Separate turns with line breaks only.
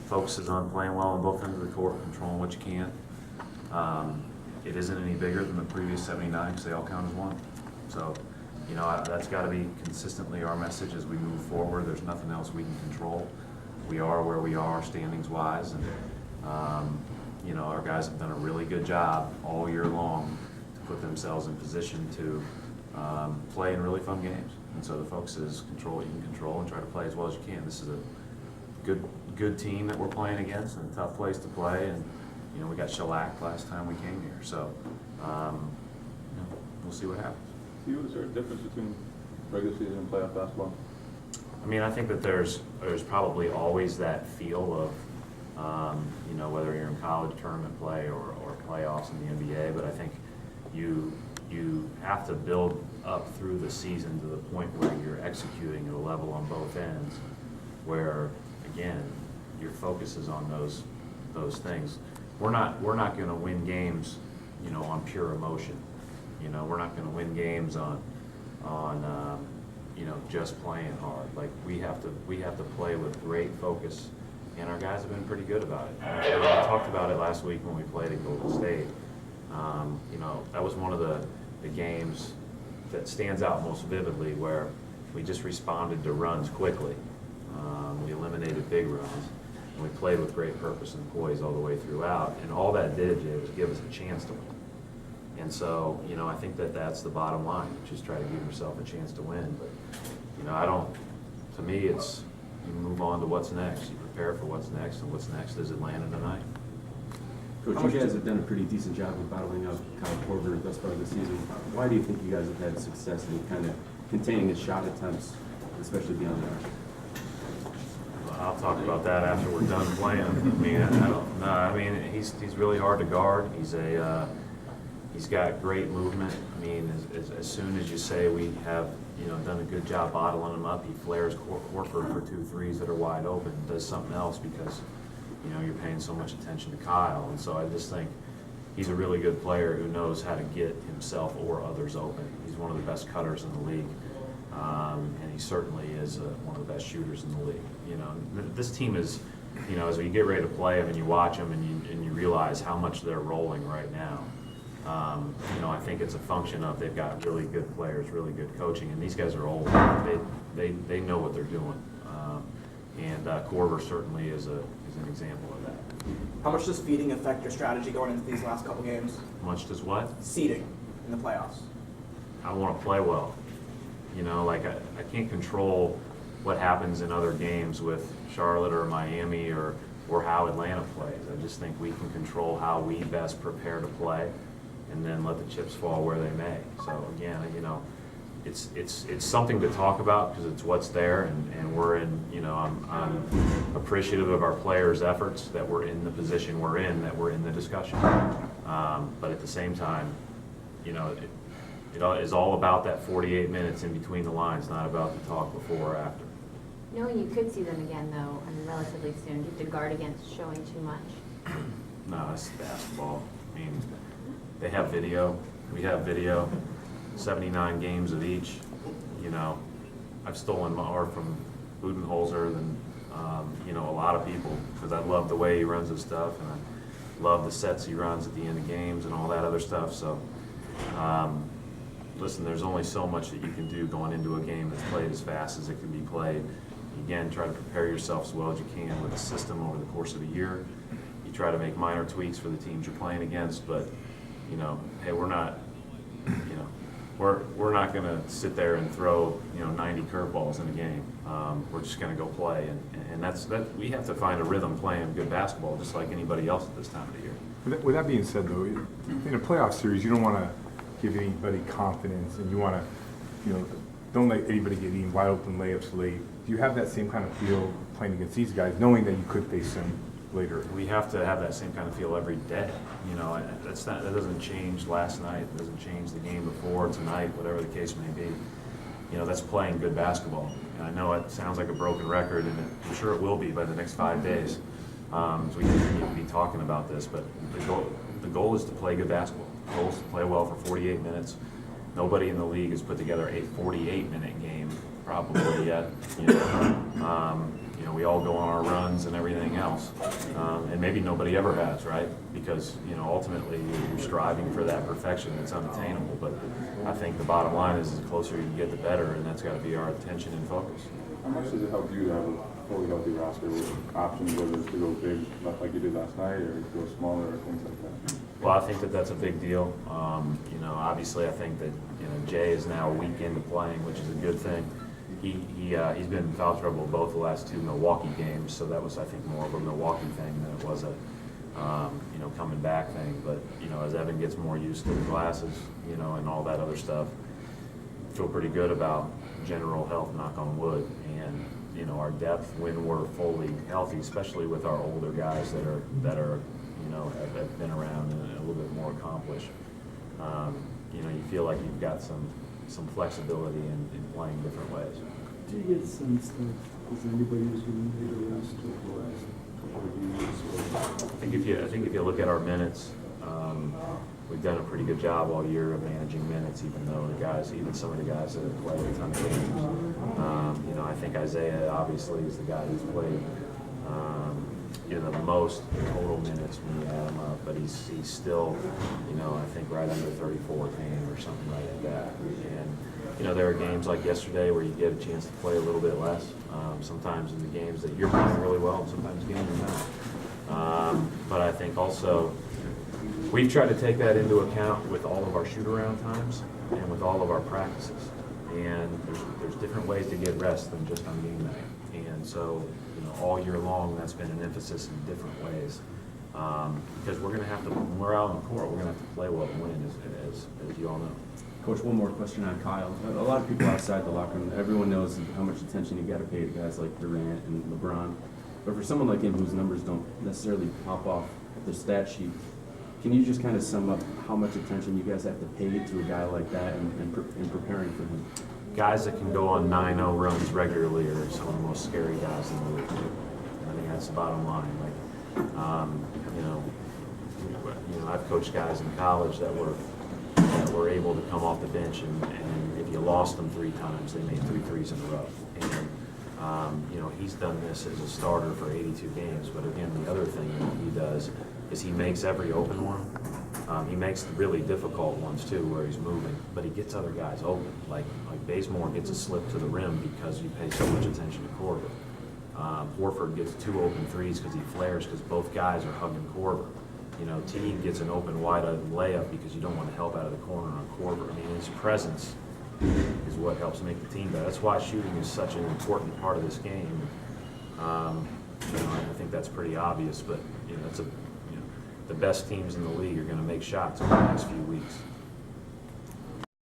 focuses on playing well on both ends of the court, controlling what you can. It isn't any bigger than the previous 79 because they all count as one. So, that's got to be consistently our message as we move forward. There's nothing else we can control. We are where we are standings-wise, and our guys have done a really good job all year long to put themselves in position to play in really fun games. And so the focus is control what you can control and try to play as well as you can. This is a good team that we're playing against and a tough place to play. And we got shellacked last time we came here. So we'll see what happens.
Is there a difference between regular season and playoff basketball?
I think that there's probably always that feel of, whether you're in college tournament play or playoffs in the NBA, but I think you have to build up through the season to the point where you're executing at a level on both ends where, again, your focus is on those things. We're not going to win games, on pure emotion. We're not going to win games on just playing hard. Like we have to play with great focus, and our guys have been pretty good about it. We talked about it last week when we played at Golden State. That was one of the games that stands out most vividly where we just responded to runs quickly. We eliminated big runs, and we played with great purpose and poise all the way throughout. And all that did, Jay, was give us a chance to win. And so, I think that's the bottom line. Just try to give yourself a chance to win. But, to me, it's you move on to what's next. You prepare for what's next, and what's next is Atlanta tonight.
Coach, you guys have done a pretty decent job of bottling up Kyle Korver thus far this season. Why do you think you guys have had success in kind of containing his shot attempts, especially beyond the arc?
I'll talk about that after we're done playing. I don't know. He's really hard to guard. He's got great movement. As soon as you say we have done a good job bottling him up, he flares Horford for 2 threes that are wide open, does something else because you're paying so much attention to Kyle. And so I just think he's a really good player who knows how to get himself or others open. He's one of the best cutters in the league, and he certainly is one of the best shooters in the league. This team is, as we get ready to play them and you watch them and you realize how much they're rolling right now. I think it's a function of they've got really good players, really good coaching, and these guys are old. They know what they're doing, and Korver certainly is an example of that.
How much does feeding affect your strategy going into these last couple games?
How much does what?
Seeding in the playoffs.
I want to play well. I can't control what happens in other games with Charlotte or Miami or how Atlanta plays. I just think we can control how we best prepare to play, and then let the chips fall where they may. So again, it's something to talk about because it's what's there, and we're in. I'm appreciative of our players' efforts that we're in the position we're in, that we're in the discussion. But at the same time, it is all about that 48 minutes in between the lines, not about the talk before or after.
Knowing you could see them again, though, relatively soon, do you have to guard against showing too much?
No, it's basketball. They have video. We have video. 79 games of each. I've stolen more from Budenholzer than a lot of people because I love the way he runs his stuff, and I love the sets he runs at the end of games and all that other stuff. So, listen, there's only so much that you can do going into a game that's played as fast as it can be played. Again, try to prepare yourself as well as you can with the system over the course of a year. You try to make minor tweaks for the teams you're playing against, but hey, we're not going to sit there and throw 90 curveballs in a game. We're just going to go play, and that's we have to find a rhythm playing good basketball just like anybody else at this time of the year.
With that being said, though, in a playoff series, you don't want to give anybody confidence, and you want to, don't let anybody get eaten wide open layups late. Do you have that same kind of feel playing against these guys, knowing that you could face them later?
We have to have that same kind of feel every day. That doesn't change last night. It doesn't change the game before, tonight, whatever the case may be. That's playing good basketball. And I know it sounds like a broken record, and I'm sure it will be by the next 5 days as we continue to be talking about this. But the goal is to play good basketball. The goal is to play well for 48 minutes. Nobody in the league has put together a 48-minute game probably yet. you know, we all go on our runs and everything else. And maybe nobody ever has, right? Because, you know, ultimately you're striving for that perfection that's unattainable. But I think the bottom line is the closer you get, the better, and that's got to be our attention and focus.
How much does it help you to have a fully healthy roster with options, whether it's to go big like you did last night or go smaller or things like that?
Well, I think that that's a big deal. You know, obviously, I think that, you know, Jay is now a week into playing, which is a good thing. He's been in foul trouble both the last 2 Milwaukee games, so that was, I think, more of a Milwaukee thing than it was a, you know, coming back thing. But, you know, as Evan gets more used to the glasses, you know, and all that other stuff, feel pretty good about general health, knock on wood. And, you know, our depth when we're fully healthy, especially with our older guys that are you know, have been around and a little bit more accomplished. You know, you feel like you've got some flexibility in playing different ways.
Do you get a sense that is anybody who's going to need a rest over the last couple of years?
I think if you look at our minutes, we've done a pretty good job all year of managing minutes, even some of the guys that have played a ton of games. You know, I think Isaiah obviously is the guy who's played you know, the most total minutes when you add him up, but he's still, you know, I think right under 34 game or something like that. And, you know, there are games like yesterday where you get a chance to play a little bit less. Sometimes in the games that you're playing really well, and sometimes games you're not. But I think also we've tried to take that into account with all of our shoot-around times and with all of our practices. And there's different ways to get rest than just on game night. And so, you know, all year long, that's been an emphasis in different ways. Because we're going to have to, when we're out on the court, we're going to have to play well to win, as you all know.
Coach, one more question on Kyle. A lot of people outside the locker room, everyone knows how much attention you got to pay to guys like Durant and LeBron. But for someone like him whose numbers don't necessarily pop off the stat sheet, can you just kind of sum up how much attention you guys have to pay to a guy like that in preparing for him?
Guys that can go on 9-0 runs regularly are some of the most scary guys in the league. I think that's the bottom line. Like, you know, I've coached guys in college that were able to come off the bench, and if you lost them 3 times, they made 3 threes in a row. And you know, he's done this as a starter for 82 games. But again, the other thing that he does is he makes every open one. He makes the really difficult ones too, where he's moving, but he gets other guys open. Like Bazemore gets a slip to the rim because you pay so much attention to Korver. Horford gets 2 open threes because he flares because both guys are hugging Korver. You know, Teague gets an open wide layup because you don't want to help out of the corner on Korver. I mean, his presence is what helps make the team better. That's why shooting is such an important part of this game. You know, I think that's pretty obvious, but you know, the best teams in the league are going to make shots over the next few weeks.